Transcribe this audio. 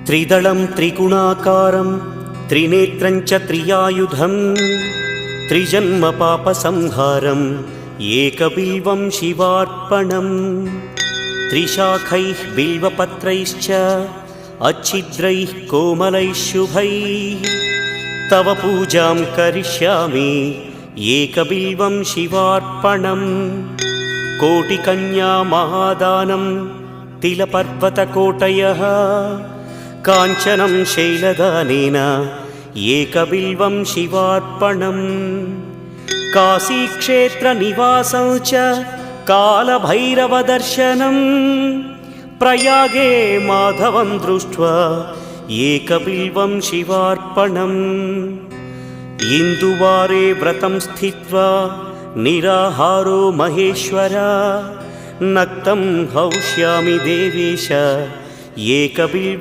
त्रिदलं त्रिगुणाकारं त्रिनेत्रं च त्रियायुधं त्रिजन्मपापसंहारम् एकबिल्वं शिवार्पणम् त्रिशाखैः बिल्वपत्रैश्च अच्छिद्रैः कोमलैः शुभैः तव पूजां करिष्यामि एकबिल्वं शिवार्पणम् कोटिकन्या महादानं तिलपर्वतकोटयः काञ्चनं शैलदानेन एकबिल्वं शिवार्पणम् काशीक्षेत्रनिवासं च कालभैरवदर्शनम् प्रयागे माधवं दृष्ट्वा एकबिल्वं शिवार्पणम् इन्दुवारे व्रतं स्थित्वा निराहारो महेश्वर नक्तं हौष्यामि देवेश एकबिल्वं